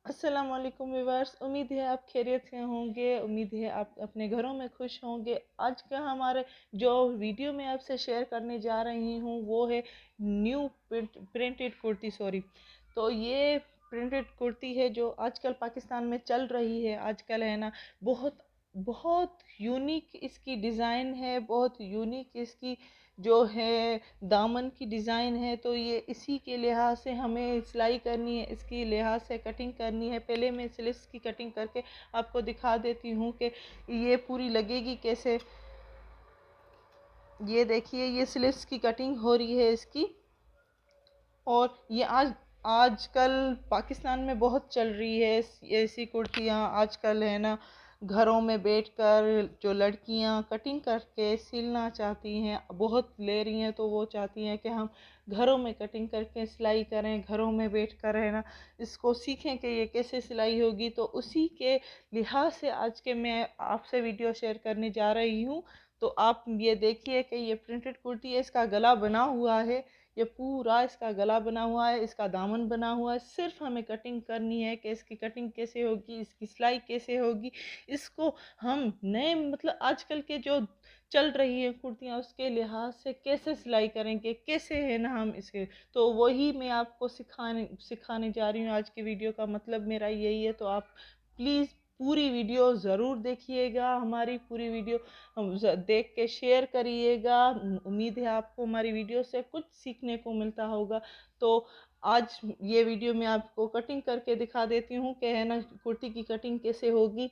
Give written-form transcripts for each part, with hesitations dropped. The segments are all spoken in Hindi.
अस्सलाम वालेकुम व्यूअर्स। उम्मीद है आप खैरियत से होंगे। उम्मीद है आप अपने घरों में खुश होंगे। आज का हमारे जो वीडियो मैं आपसे शेयर करने जा रही हूँ वो है न्यू प्रिंटेड कुर्ती। सॉरी, तो ये प्रिंटेड कुर्ती है जो आजकल पाकिस्तान में चल रही है। आजकल है ना, बहुत बहुत यूनिक इसकी डिज़ाइन है, बहुत यूनिक इसकी जो है दामन की डिज़ाइन है। तो ये इसी के लिहाज से हमें सिलाई करनी है, इसकी लिहाज से कटिंग करनी है। पहले मैं स्लीव्स की कटिंग करके आपको दिखा देती हूँ कि ये पूरी लगेगी कैसे। ये देखिए, ये स्लीव्स की कटिंग हो रही है इसकी। और ये आजकल पाकिस्तान में बहुत चल रही है ऐसी कुर्तियाँ। आजकल है ना, घरों में बैठकर जो लड़कियां कटिंग करके सिलना चाहती हैं, बहुत ले रही हैं, तो वो चाहती हैं कि हम घरों में कटिंग करके सिलाई करें, घरों में बैठकर है ना इसको सीखें कि ये कैसे सिलाई होगी। तो उसी के लिहाज से आज के मैं आपसे वीडियो शेयर करने जा रही हूँ। तो आप ये देखिए कि ये प्रिंटेड कुर्ती है, इसका गला बना हुआ है, ये पूरा इसका गला बना हुआ है, इसका दामन बना हुआ है। सिर्फ हमें कटिंग करनी है कि इसकी कटिंग कैसे होगी, इसकी सिलाई कैसे होगी। इसको हम नए मतलब आजकल के जो चल रही है कुर्तियाँ उसके लिहाज से कैसे सिलाई करेंगे, कैसे है ना हम इसके, तो वही मैं आपको सिखाने जा रही हूँ। आज की वीडियो का मतलब मेरा यही है। तो आप प्लीज़ पूरी वीडियो ज़रूर देखिएगा, हमारी पूरी वीडियो देख के शेयर करिएगा। उम्मीद है आपको हमारी वीडियो से कुछ सीखने को मिलता होगा। तो आज ये वीडियो मैं आपको कटिंग करके दिखा देती हूँ कि है ना कुर्ती की कटिंग कैसे होगी।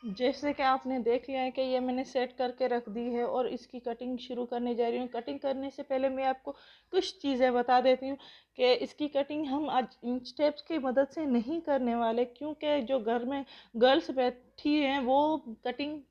जैसे कि आपने देख लिया है कि ये मैंने सेट करके रख दी है और इसकी कटिंग शुरू करने जा रही हूँ। कटिंग करने से पहले मैं आपको कुछ चीज़ें बता देती हूँ कि इसकी कटिंग हम आज इन स्टेप्स की मदद से नहीं करने वाले, क्योंकि जो घर में गर्ल्स बैठी हैं वो कटिंग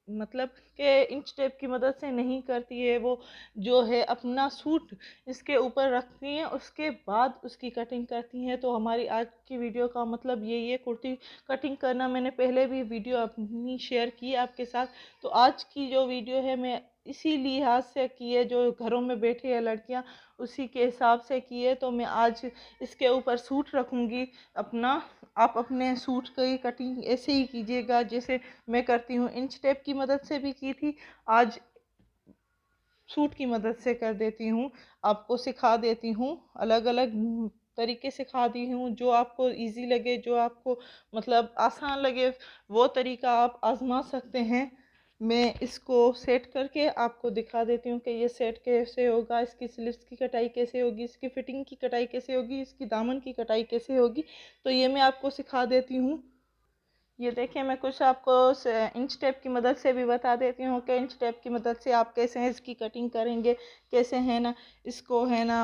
मतलब कि इंच टेप की मदद से नहीं करती है। वो जो है अपना सूट इसके ऊपर रखती हैं, उसके बाद उसकी कटिंग करती हैं। तो हमारी आज की वीडियो का मतलब यही है। कुर्ती कटिंग करना मैंने पहले भी वीडियो अपनी शेयर की आपके साथ। तो आज की जो वीडियो है मैं इसी लिहाज से की है, जो घरों में बैठे हैं लड़कियां उसी के हिसाब से की है। तो मैं आज इसके ऊपर सूट रखूँगी अपना। आप अपने सूट की कटिंग ऐसे ही कीजिएगा जैसे मैं करती हूँ। इंच टेप की मदद से भी की थी, आज सूट की मदद से कर देती हूँ। आपको सिखा देती हूँ, अलग अलग तरीके सिखा दी हूँ। जो आपको इजी लगे, जो आपको मतलब आसान लगे, वो तरीका आप आजमा सकते हैं। मैं इसको सेट करके आपको दिखा देती हूँ कि ये सेट कैसे होगा, इसकी स्लीव्स की कटाई कैसे होगी, इसकी फिटिंग की कटाई कैसे होगी, इसकी दामन की कटाई कैसे होगी। तो ये मैं आपको सिखा देती हूँ। ये देखिए, मैं कुछ आपको इंच टेप की मदद से भी बता देती हूँ कि इंच टेप की मदद से आप कैसे इसकी कटिंग करेंगे, कैसे है ना इसको है ना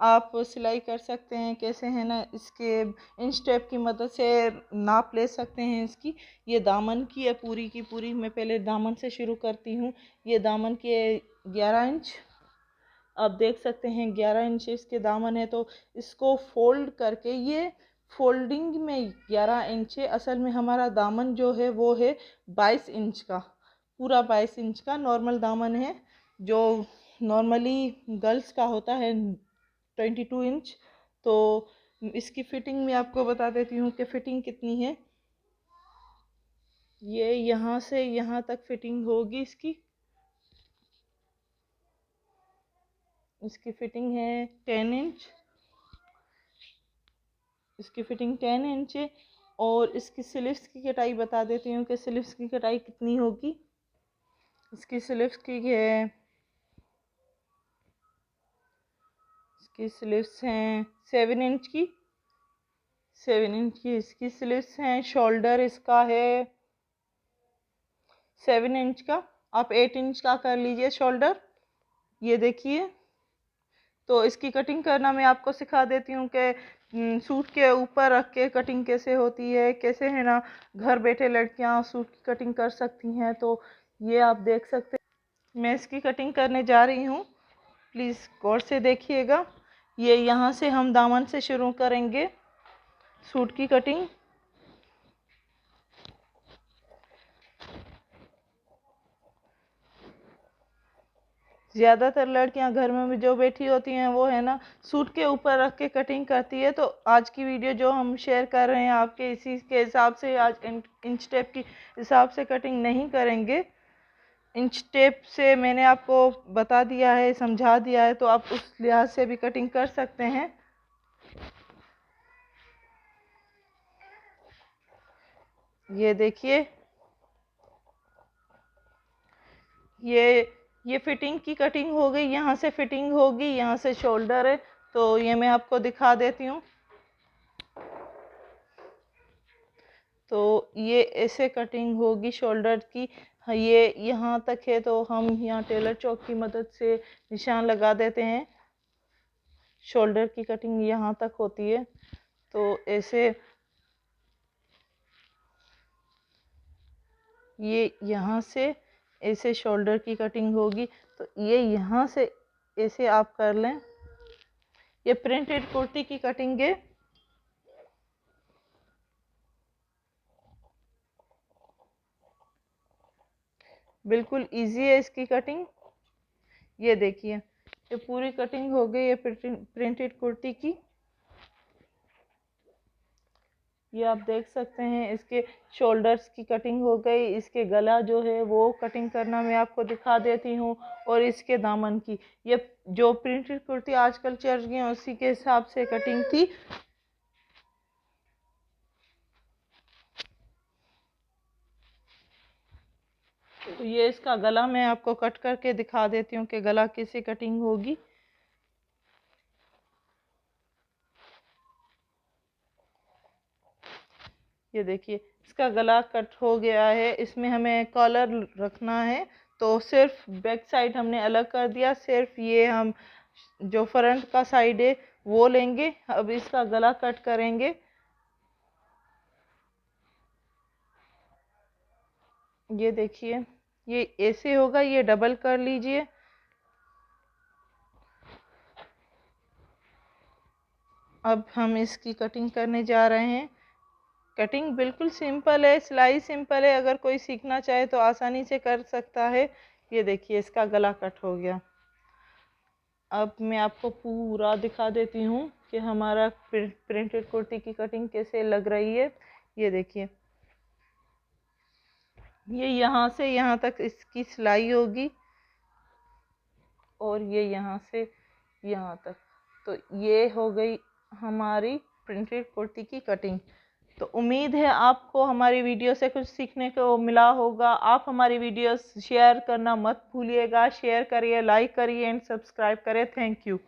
आप सिलाई कर सकते हैं, कैसे है ना इसके इंच टेप की मदद से नाप ले सकते हैं इसकी। ये दामन की है पूरी की पूरी। मैं पहले दामन से शुरू करती हूँ। ये दामन के 11 इंच आप देख सकते हैं, 11 इंच इसके दामन है। तो इसको फोल्ड करके, ये फोल्डिंग में 11 इंच है, असल में हमारा दामन जो है वो है 22 इंच का, पूरा 22 इंच का नॉर्मल दामन है, जो नॉर्मली गर्ल्स का होता है 22 इंच। तो इसकी फिटिंग में आपको बता देती हूँ कि फिटिंग कितनी है। ये यहाँ से यहाँ तक फिटिंग होगी इसकी। इसकी फिटिंग है 10 इंच। इसकी फिटिंग 10 इंच है। और इसकी स्लीव्स की कटाई बता देती हूँ कि स्लीव्स की कटाई कितनी होगी। इसकी स्लीव्स की है, इसकी स्लीव्स हैं 7 इंच की। 7 इंच की इसकी स्लीव्स हैं। शोल्डर इसका है 7 इंच का। आप 8 इंच का कर लीजिए शोल्डर। ये देखिए। तो इसकी कटिंग करना मैं आपको सिखा देती हूँ कि सूट के ऊपर रख के कटिंग कैसे होती है, कैसे है ना घर बैठे लड़कियां सूट की कटिंग कर सकती हैं। तो ये आप देख सकते हैं। मैं इसकी कटिंग करने जा रही हूँ, प्लीज़ गौर से देखिएगा। ये यहाँ से हम दामन से शुरू करेंगे सूट की कटिंग। ज़्यादातर लड़कियां घर में भी जो बैठी होती हैं वो है ना सूट के ऊपर रख के कटिंग करती है। तो आज की वीडियो जो हम शेयर कर रहे हैं आपके इसी के हिसाब से, आज इंच टेप की हिसाब से कटिंग नहीं करेंगे। इंच टेप से मैंने आपको बता दिया है, समझा दिया है, तो आप उस लिहाज से भी कटिंग कर सकते हैं। ये देखिए, ये फिटिंग की कटिंग हो गई। यहाँ से फिटिंग होगी, यहाँ से शोल्डर है, तो ये मैं आपको दिखा देती हूँ। तो ये ऐसे कटिंग होगी शोल्डर की। ये यहाँ तक है, तो हम यहाँ टेलर चौक की मदद से निशान लगा देते हैं। शोल्डर की कटिंग यहाँ तक होती है, तो ऐसे ये यहाँ से ऐसे शोल्डर की कटिंग होगी। तो ये यहाँ से ऐसे आप कर लें। ये प्रिंटेड कुर्ती की कटिंग है। बिल्कुल इजी है इसकी कटिंग। ये देखिए, ये पूरी कटिंग हो गई है प्रिंटेड कुर्ती की। ये आप देख सकते हैं, इसके शोल्डर्स की कटिंग हो गई। इसके गला जो है वो कटिंग करना मैं आपको दिखा देती हूँ, और इसके दामन की, ये जो प्रिंटेड कुर्ती आजकल चल रही है उसी के हिसाब से कटिंग थी। तो ये इसका गला मैं आपको कट करके दिखा देती हूँ कि गला कैसे कटिंग होगी। ये देखिए, इसका गला कट हो गया है। इसमें हमें कॉलर रखना है, तो सिर्फ बैक साइड हमने अलग कर दिया। सिर्फ ये हम जो फ्रंट का साइड है वो लेंगे। अब इसका गला कट करेंगे। ये देखिए, ये ऐसे होगा, ये डबल कर लीजिए। अब हम इसकी कटिंग करने जा रहे हैं। कटिंग बिल्कुल सिंपल है, सिलाई सिंपल है। अगर कोई सीखना चाहे तो आसानी से कर सकता है। ये देखिए, इसका गला कट हो गया। अब मैं आपको पूरा दिखा देती हूँ कि हमारा प्रिंटेड कुर्ती की कटिंग कैसे लग रही है। ये देखिए, ये यहाँ से यहाँ तक इसकी सिलाई होगी, और ये यहाँ से यहाँ तक। तो ये हो गई हमारी प्रिंटेड कुर्ती की कटिंग। तो उम्मीद है आपको हमारी वीडियो से कुछ सीखने को मिला होगा। आप हमारी वीडियोस शेयर करना मत भूलिएगा। शेयर करिए, लाइक करिए एंड सब्सक्राइब करें। Thank you.